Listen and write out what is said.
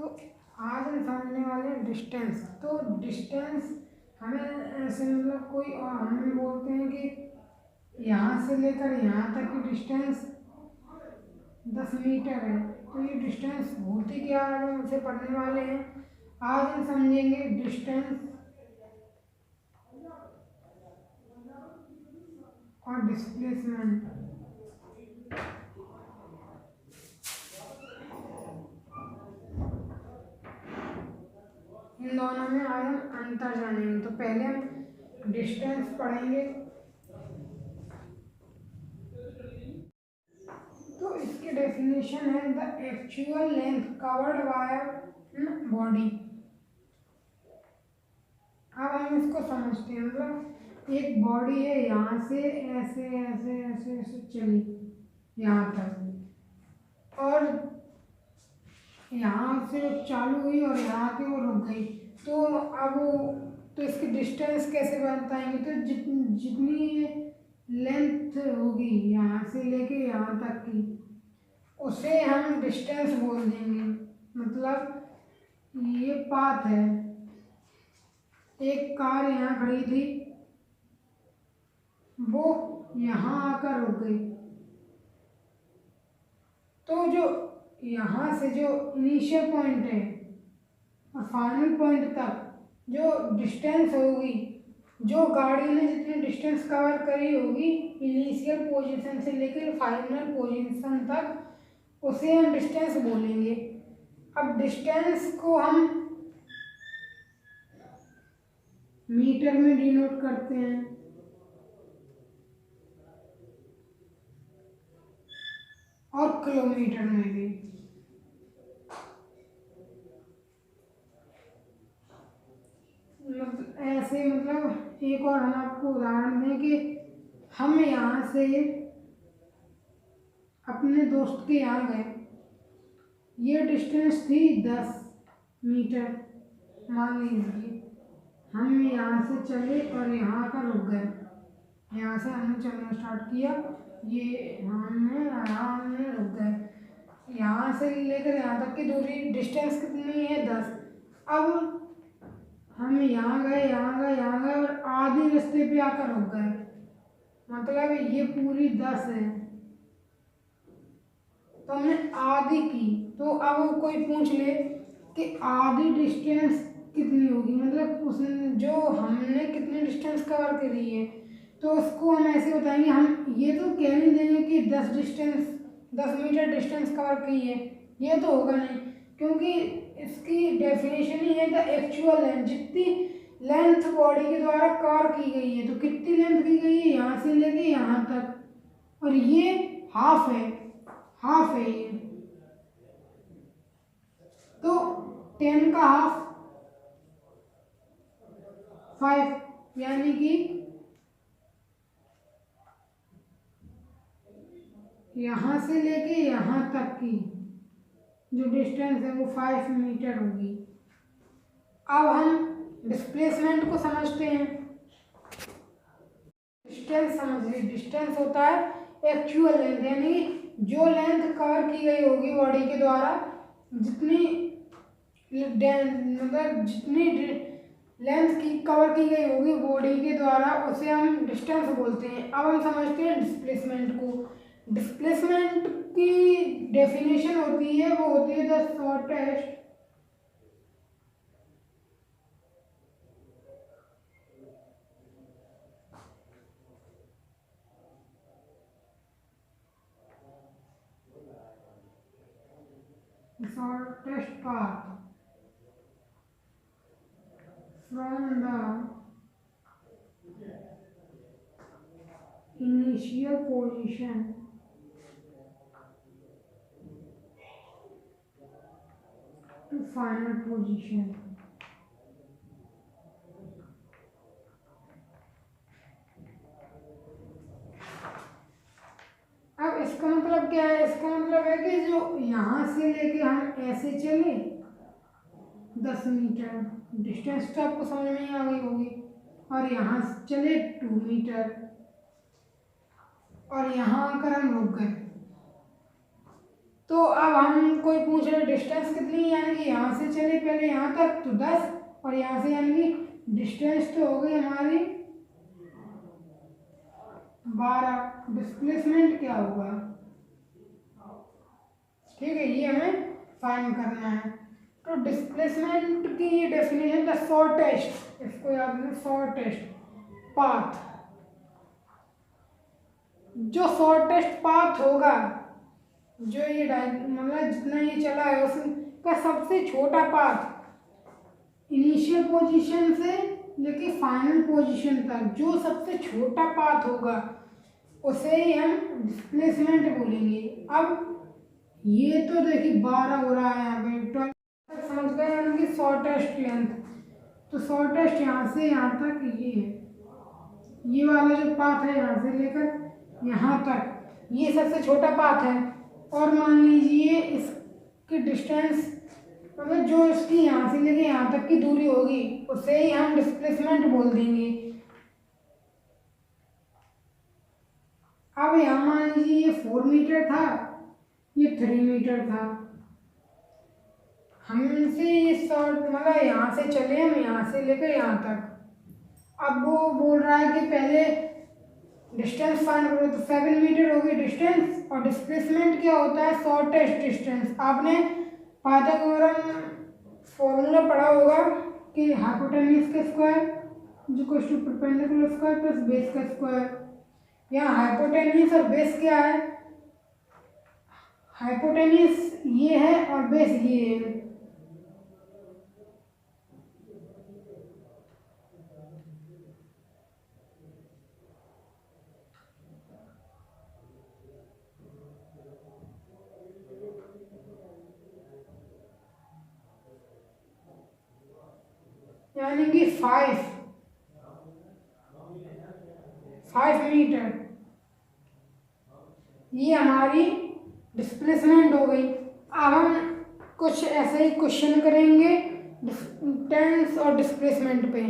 तो आज हम समझने वाले हैं डिस्टेंस। तो डिस्टेंस हमें ऐसे मतलब कोई हम बोलते हैं कि यहाँ से लेकर यहाँ तक की डिस्टेंस 10 मीटर है। तो ये डिस्टेंस होती क्या है हम उसे पढ़ने वाले हैं। आज हम समझेंगे डिस्टेंस और डिस्प्लेसमेंट। इन दोनों में आज हम अंतर जानेंगे। तो पहले हम डिस्टेंस पढ़ेंगे। तो इसकी डेफिनेशन है the actual length covered by body. अब हम इसको समझते हैं। मतलब एक बॉडी है, यहाँ से ऐसे ऐसे ऐसे ऐसे चली यहाँ तक, और यहाँ से चालू हुई और यहाँ की वो रुक गई। तो अब तो इसकी डिस्टेंस कैसे बताएंगे। तो जितनी लेंथ होगी यहाँ से लेके यहाँ तक की, उसे हम डिस्टेंस बोल देंगे। मतलब ये पाथ है, एक कार यहाँ खड़ी थी, वो यहाँ आकर रुक गई। तो जो यहाँ से जो इनिशियल पॉइंट है और फाइनल पॉइंट तक जो डिस्टेंस होगी, जो गाड़ी ने जितनी डिस्टेंस कवर करी होगी इनिशियल पोजीशन से लेकर फाइनल पोजीशन तक, उसे हम डिस्टेंस बोलेंगे। अब डिस्टेंस को हम मीटर में डिनोट करते हैं और किलोमीटर में भी। ऐसे मतलब एक और हम आपको उदाहरण दें कि हम यहाँ से अपने दोस्त के यहाँ गए, ये डिस्टेंस थी 10 मीटर। मान लीजिए हम यहाँ से चले और यहाँ का रुक गए। यहाँ से हमने चलना स्टार्ट किया, ये हमने रुक गए। यहाँ से लेकर यहाँ तक की दूरी डिस्टेंस कितनी है 10। अब हम यहाँ गए और आधे रास्ते पे आकर रुक गए। मतलब ये पूरी 10 है, तो हमने आधी की। तो अब कोई पूछ ले कि आधी डिस्टेंस कितनी होगी, मतलब उसने जो हमने कितनी डिस्टेंस कवर करी है, तो उसको हम ऐसे बताएंगे। हम ये तो कह नहीं देंगे कि 10 मीटर डिस्टेंस कवर की है, ये तो होगा नहीं, क्योंकि इसकी डेफिनेशन ही है द एक्चुअल लेंथ। जितनी लेंथ बॉडी के द्वारा कवर की गई है, तो कितनी लेंथ की गई है यहाँ से लेके यहाँ तक, और ये हाफ है ये। तो 10 का हाफ 5, यानी कि यहाँ से लेके यहाँ तक की जो डिस्टेंस है वो 5 मीटर होगी। अब हम डिस्प्लेसमेंट को समझते हैं। डिस्टेंस समझिए, डिस्टेंस होता है एक्चुअल लेंथ, यानी जो लेंथ कवर की गई होगी बॉडी के द्वारा, जितनी मतलब जितनी लेंथ की कवर की गई होगी बॉडी के द्वारा, उसे हम डिस्टेंस बोलते हैं। अब हम समझते हैं डिस्प्लेसमेंट को। डिस्प्लेसमेंट की डेफिनेशन होती है, वो होती है the shortest path from the initial position to final position। अब इसका मतलब क्या है। इसका मतलब है कि जो यहाँ से लेके हम ऐसे चले 10 मीटर डिस्टेंस, तो आपको समझ में ही आ गई होगी, और यहाँ से चले 2 मीटर और यहाँ आकर हम रुक गए। तो अब हम कोई पूछ रहे डिस्टेंस कितनी है, यानी कि यहाँ से चले पहले यहाँ तक तो 10, और यहाँ से यानी कि डिस्टेंस तो हो गई हमारी 12। डिस्प्लेसमेंट क्या होगा, ठीक है, ये हमें फाइंड करना है। तो डिस्प्लेसमेंट की ये डेफिनेशन द शॉर्टेस्ट, इसको याद रखना, शॉर्टेस्ट पाथ, जो शॉर्टेस्ट पाथ होगा, जो ये मतलब जितना ये चला है उसका सबसे छोटा पाथ इनिशियल पोजीशन से लेके फाइनल पोजीशन तक जो सबसे छोटा पाथ होगा उसे ही हम डिस्प्लेसमेंट बोलेंगे। अब ये तो देखिए 12 हो रहा है यहाँ पे, 12 समझ गए, यानी कि शॉर्टेस्ट लेंथ। तो शॉर्टेस्ट यहाँ से यहाँ तक ये है, ये वाला जो पाथ है यहाँ से लेकर यहाँ तक ये सबसे छोटा पाथ है। और मान लीजिए इसकी डिस्टेंस मतलब जो इसकी यहाँ से लेके यहाँ तक की दूरी होगी उसे ही हम डिस्प्लेसमेंट बोल देंगे। अब यहाँ मान लीजिए ये 4 मीटर था, ये 3 मीटर था, हमसे ये शॉर्ट मतलब यहाँ से चले हम यहाँ से लेकर यहाँ तक। अब वो बोल रहा है कि पहले डिस्टेंस फाइंड करो, तो 7 मीटर होगी डिस्टेंस, और डिस्प्लेसमेंट क्या होता है, शॉर्टेस्ट डिस्टेंस। आपने पाइथागोरम फॉर्मूला पढ़ा होगा कि हाइपोटेन्यूज का square equals to perpendicular square plus base का स्क्वायर। यहाँ हाइपोटेन्यूज और बेस क्या है, हाइपोटेन्यूज ये है और बेस ये है। यानी कि 5 मीटर ये हमारी डिस्प्लेसमेंट हो गई। अब हम कुछ ऐसे ही क्वेश्चन करेंगे डिस्टेंस और डिस्प्लेसमेंट पे।